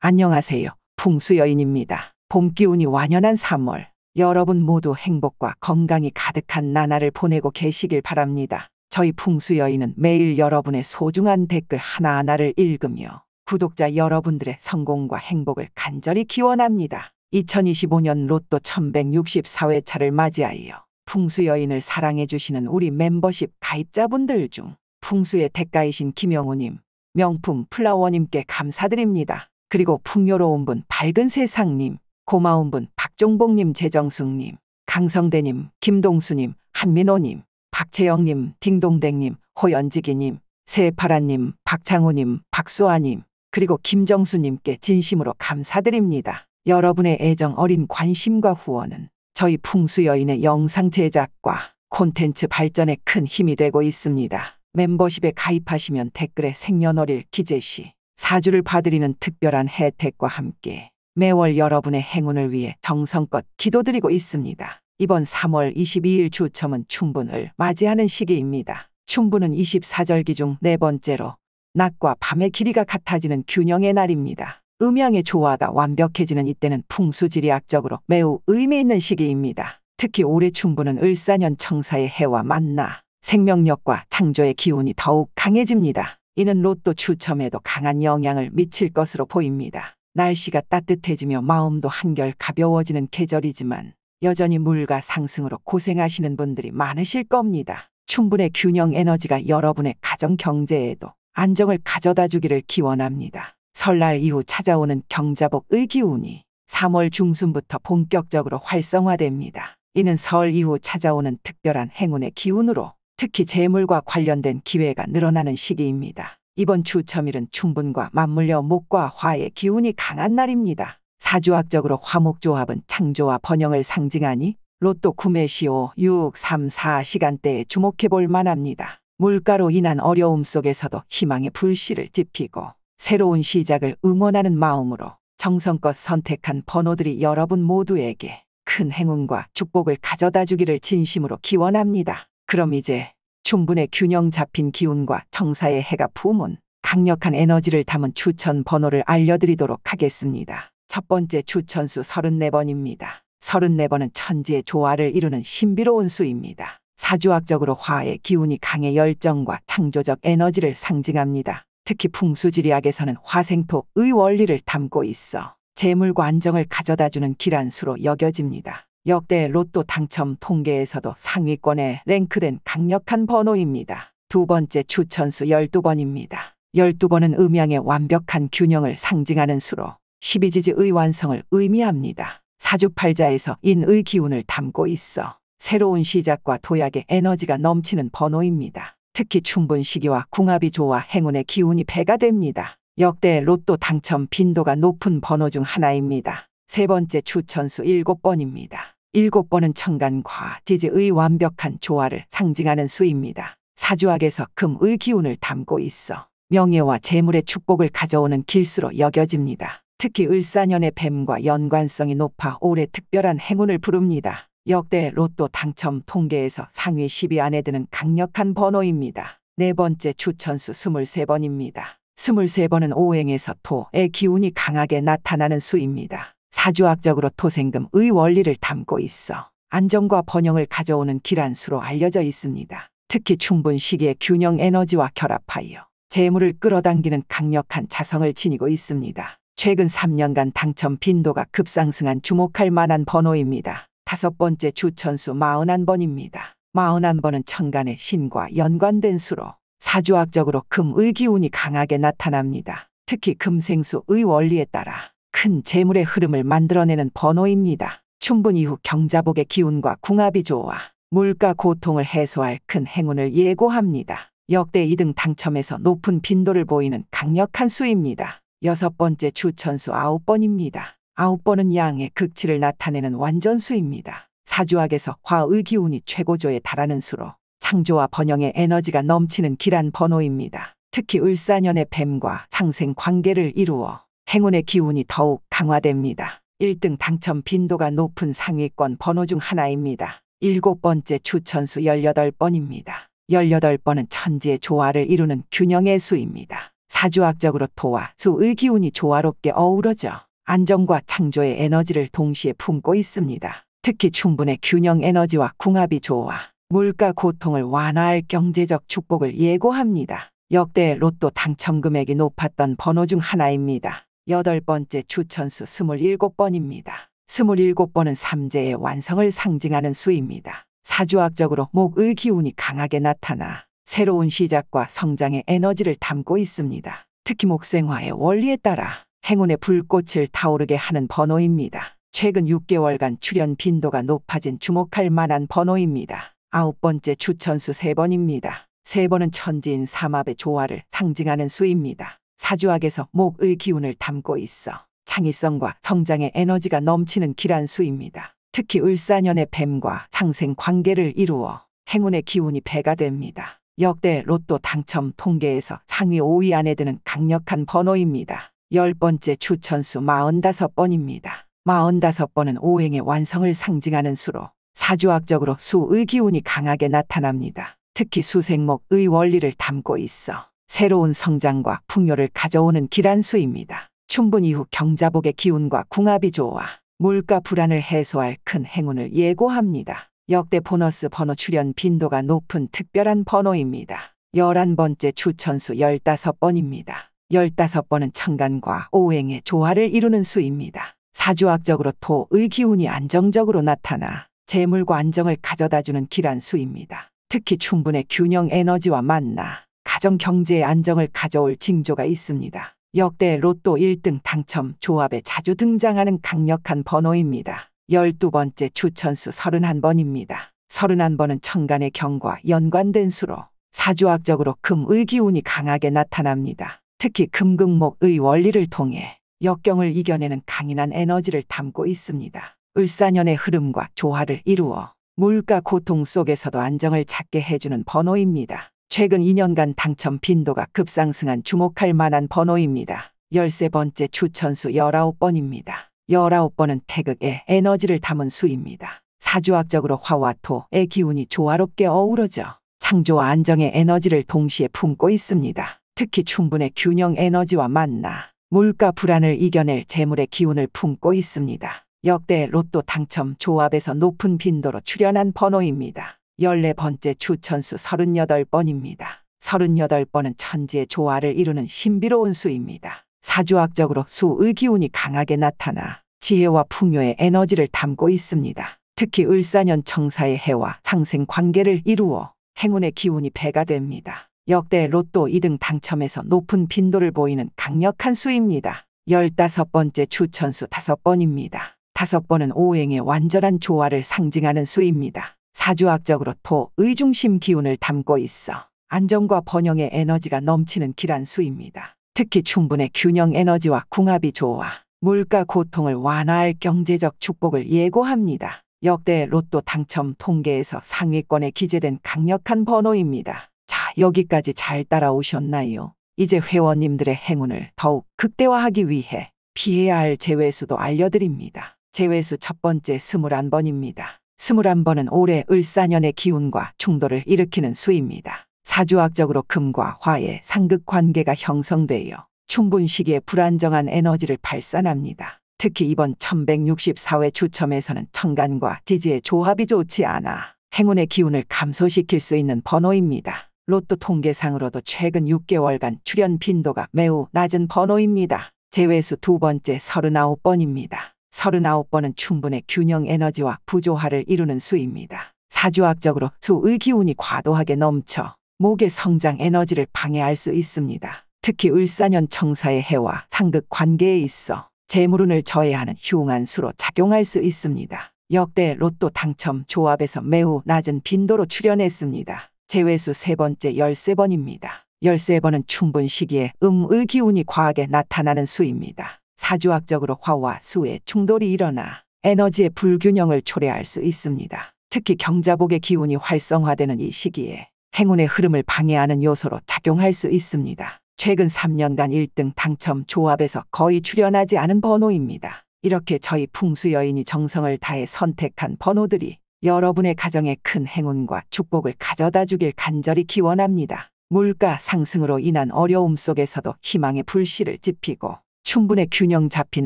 안녕하세요. 풍수여인입니다. 봄 기운이 완연한 3월. 여러분 모두 행복과 건강이 가득한 나날을 보내고 계시길 바랍니다. 저희 풍수여인은 매일 여러분의 소중한 댓글 하나하나를 읽으며 구독자 여러분들의 성공과 행복을 간절히 기원합니다. 2025년 로또 1164회차를 맞이하여 풍수여인을 사랑해주시는 우리 멤버십 가입자분들 중 풍수의 대가이신 김영우님, 명품 플라워님께 감사드립니다. 그리고 풍요로운 분 밝은 세상님, 고마운 분 박종복님, 재정숙님, 강성대님, 김동수님, 한민호님, 박채영님, 딩동댕님, 호연지기님, 새파라님, 박창호님, 박수아님, 그리고 김정수님께 진심으로 감사드립니다. 여러분의 애정 어린 관심과 후원은 저희 풍수여인의 영상 제작과 콘텐츠 발전에 큰 힘이 되고 있습니다. 멤버십에 가입하시면 댓글에 생년월일 기재시 사주를 봐드리는 특별한 혜택과 함께 매월 여러분의 행운을 위해 정성껏 기도드리고 있습니다. 이번 3월 22일 추첨은 춘분을 맞이하는 시기입니다. 춘분은 24절기 중 네 번째로 낮과 밤의 길이가 같아지는 균형의 날입니다. 음양의 조화가 완벽해지는 이때는 풍수지리학적으로 매우 의미 있는 시기입니다. 특히 올해 춘분은 을사년 청사의 해와 만나 생명력과 창조의 기운이 더욱 강해집니다. 이는 로또 추첨에도 강한 영향을 미칠 것으로 보입니다. 날씨가 따뜻해지며 마음도 한결 가벼워지는 계절이지만 여전히 물가 상승으로 고생하시는 분들이 많으실 겁니다. 춘분의 균형 에너지가 여러분의 가정 경제에도 안정을 가져다 주기를 기원합니다. 설날 이후 찾아오는 경자복의 기운이 3월 중순부터 본격적으로 활성화됩니다. 이는 설 이후 찾아오는 특별한 행운의 기운으로 특히 재물과 관련된 기회가 늘어나는 시기입니다. 이번 추첨일은 춘분과 맞물려 목과 화의 기운이 강한 날입니다. 사주학적으로 화목조합은 창조와 번영을 상징하니 로또 구매 시 5, 6, 3, 4 시간대에 주목해 볼 만합니다. 물가로 인한 어려움 속에서도 희망의 불씨를 지피고 새로운 시작을 응원하는 마음으로 정성껏 선택한 번호들이 여러분 모두에게 큰 행운과 축복을 가져다 주기를 진심으로 기원합니다. 그럼 이제 춘분의 균형 잡힌 기운과 청사의 해가 품은 강력한 에너지를 담은 추천 번호를 알려드리도록 하겠습니다. 첫 번째 추천수 34번입니다. 34번은 천지의 조화를 이루는 신비로운 수입니다. 사주학적으로 화의 기운이 강해 열정과 창조적 에너지를 상징합니다. 특히 풍수지리학에서는 화생토의 원리를 담고 있어 재물과 안정을 가져다주는 기란수로 여겨집니다. 역대 로또 당첨 통계에서도 상위권에 랭크된 강력한 번호입니다. 두 번째 추천수 12번입니다. 12번은 음양의 완벽한 균형을 상징하는 수로 12지지의 완성을 의미합니다. 사주팔자에서 인의 기운을 담고 있어 새로운 시작과 도약의 에너지가 넘치는 번호입니다. 특히 춘분 시기와 궁합이 좋아 행운의 기운이 배가 됩니다. 역대 로또 당첨 빈도가 높은 번호 중 하나입니다. 세 번째 추천수 7번입니다. 7번은 천간과 지지의 완벽한 조화를 상징하는 수입니다. 사주학에서 금의 기운을 담고 있어 명예와 재물의 축복을 가져오는 길수로 여겨집니다. 특히 을사년의 뱀과 연관성이 높아 올해 특별한 행운을 부릅니다. 역대 로또 당첨 통계에서 상위 10위 안에 드는 강력한 번호입니다. 네 번째 추천수 23번입니다. 23번은 오행에서 토의 기운이 강하게 나타나는 수입니다. 사주학적으로 토생금의 원리를 담고 있어 안정과 번영을 가져오는 기란수로 알려져 있습니다. 특히 춘분 시기의 균형 에너지와 결합하여 재물을 끌어당기는 강력한 자성을 지니고 있습니다. 최근 3년간 당첨 빈도가 급상승한 주목할 만한 번호입니다. 다섯 번째 추천수 41번입니다. 41번은 천간의 신과 연관된 수로 사주학적으로 금의 기운이 강하게 나타납니다. 특히 금생수의 원리에 따라 큰 재물의 흐름을 만들어내는 번호입니다. 춘분 이후 경자복의 기운과 궁합이 좋아 물가 고통을 해소할 큰 행운을 예고합니다. 역대 2등 당첨에서 높은 빈도를 보이는 강력한 수입니다. 여섯 번째 추천수 9번입니다. 9번은 양의 극치를 나타내는 완전수입니다. 사주학에서 화의 기운이 최고조에 달하는 수로 창조와 번영의 에너지가 넘치는 길한 번호입니다. 특히 을사년의 뱀과 상생 관계를 이루어 행운의 기운이 더욱 강화됩니다. 1등 당첨 빈도가 높은 상위권 번호 중 하나입니다. 7번째 추천수 18번입니다. 18번은 천지의 조화를 이루는 균형의 수입니다. 사주학적으로 토와 수의 기운이 조화롭게 어우러져 안정과 창조의 에너지를 동시에 품고 있습니다. 특히 충분의 균형 에너지와 궁합이 좋아 물가 고통을 완화할 경제적 축복을 예고합니다. 역대 로또 당첨 금액이 높았던 번호 중 하나입니다. 8번째 추천수 27번입니다. 27번은 삼재의 완성을 상징하는 수입니다. 사주학적으로 목의 기운이 강하게 나타나 새로운 시작과 성장의 에너지를 담고 있습니다. 특히 목생화의 원리에 따라 행운의 불꽃을 타오르게 하는 번호입니다. 최근 6개월간 출연 빈도가 높아진 주목할 만한 번호입니다. 9번째 추천수 3번입니다. 3번은 천지인 삼합의 조화를 상징하는 수입니다. 사주학에서 목의 기운을 담고 있어 창의성과 성장의 에너지가 넘치는 길한 수입니다. 특히 을사년의 뱀과 상생 관계를 이루어 행운의 기운이 배가 됩니다. 역대 로또 당첨 통계에서 상위 5위 안에 드는 강력한 번호입니다. 10번째 추천수 45번입니다. 45번은 오행의 완성을 상징하는 수로 사주학적으로 수의 기운이 강하게 나타납니다. 특히 수생목의 원리를 담고 있어 새로운 성장과 풍요를 가져오는 길한 수입니다. 춘분 이후 경자복의 기운과 궁합이 좋아 물가 불안을 해소할 큰 행운을 예고합니다. 역대 보너스 번호 출연 빈도가 높은 특별한 번호입니다. 11번째 추천수 15번입니다. 15번은 천간과 오행의 조화를 이루는 수입니다. 사주학적으로 토의 기운이 안정적으로 나타나 재물과 안정을 가져다주는 길한 수입니다. 특히 충분의 균형 에너지와 만나 가정 경제의 안정을 가져올 징조가 있습니다. 역대 로또 1등 당첨 조합에 자주 등장하는 강력한 번호입니다. 12번째 추천수 31번입니다. 31번은 천간의 경과 연관된 수로 사주학적으로 금의 기운이 강하게 나타납니다. 특히 금극목의 원리를 통해 역경을 이겨내는 강인한 에너지를 담고 있습니다. 을사년의 흐름과 조화를 이루어 물가 고통 속에서도 안정을 찾게 해주는 번호입니다. 최근 2년간 당첨 빈도가 급상승한 주목할 만한 번호입니다. 13번째 추천수 19번입니다. 19번은 태극의 에너지를 담은 수입니다. 사주학적으로 화와 토의 기운이 조화롭게 어우러져 창조와 안정의 에너지를 동시에 품고 있습니다. 특히 충분의 균형 에너지와 만나 물가 불안을 이겨낼 재물의 기운을 품고 있습니다. 역대 로또 당첨 조합에서 높은 빈도로 출연한 번호입니다. 14번째 추천수 38번입니다. 38번은 천지의 조화를 이루는 신비로운 수입니다. 사주학적으로 수의 기운이 강하게 나타나 지혜와 풍요의 에너지를 담고 있습니다. 특히 을사년 청사의 해와 상생 관계를 이루어 행운의 기운이 배가 됩니다. 역대 로또 2등 당첨에서 높은 빈도를 보이는 강력한 수입니다. 15번째 추천수 5번입니다. 5번은 오행의 완전한 조화를 상징하는 수입니다. 사주학적으로 토의 중심 기운을 담고 있어 안정과 번영의 에너지가 넘치는 길한 수입니다. 특히 충분의 균형 에너지와 궁합이 좋아 물가 고통을 완화할 경제적 축복을 예고합니다. 역대 로또 당첨 통계에서 상위권에 기재된 강력한 번호입니다. 자, 여기까지 잘 따라오셨나요? 이제 회원님들의 행운을 더욱 극대화하기 위해 피해야 할 제외수도 알려드립니다. 제외수 첫 번째 21번입니다. 21번은 올해 을사년의 기운과 충돌을 일으키는 수입니다. 사주학적으로 금과 화의 상극 관계가 형성되어 충분 시기에 불안정한 에너지를 발산합니다. 특히 이번 1164회 추첨에서는 천간과 지지의 조합이 좋지 않아 행운의 기운을 감소시킬 수 있는 번호입니다. 로또 통계상으로도 최근 6개월간 출연 빈도가 매우 낮은 번호입니다. 제외수 두 번째 39번입니다. 39번은 충분의 균형 에너지와 부조화를 이루는 수입니다. 사주학적으로 수의 기운이 과도하게 넘쳐 목의 성장 에너지를 방해할 수 있습니다. 특히 을사년 청사의 해와 상극 관계에 있어 재물운을 저해하는 흉한 수로 작용할 수 있습니다. 역대 로또 당첨 조합에서 매우 낮은 빈도로 출연했습니다. 제외수 세 번째 13번입니다. 13번은 충분 시기에 음의 기운이 과하게 나타나는 수입니다. 사주학적으로 화와 수의 충돌이 일어나 에너지의 불균형을 초래할 수 있습니다. 특히 경자복의 기운이 활성화되는 이 시기에 행운의 흐름을 방해하는 요소로 작용할 수 있습니다. 최근 3년간 1등 당첨 조합에서 거의 출연하지 않은 번호입니다. 이렇게 저희 풍수여인이 정성을 다해 선택한 번호들이 여러분의 가정에 큰 행운과 축복을 가져다 주길 간절히 기원합니다. 물가 상승으로 인한 어려움 속에서도 희망의 불씨를 지피고 충분의 균형 잡힌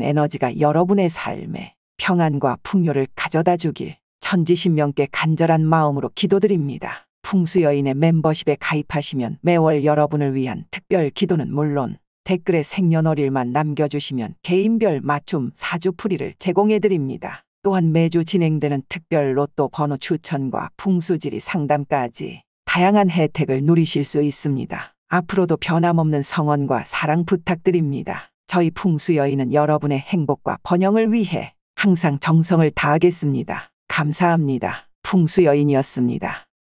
에너지가 여러분의 삶에 평안과 풍요를 가져다 주길 천지신명께 간절한 마음으로 기도드립니다. 풍수여인의 멤버십에 가입하시면 매월 여러분을 위한 특별 기도는 물론 댓글에 생년월일만 남겨주시면 개인별 맞춤 사주풀이를 제공해드립니다. 또한 매주 진행되는 특별 로또 번호 추천과 풍수지리 상담까지 다양한 혜택을 누리실 수 있습니다. 앞으로도 변함없는 성원과 사랑 부탁드립니다. 저희 풍수여인은 여러분의 행복과 번영을 위해 항상 정성을 다하겠습니다. 감사합니다. 풍수여인이었습니다.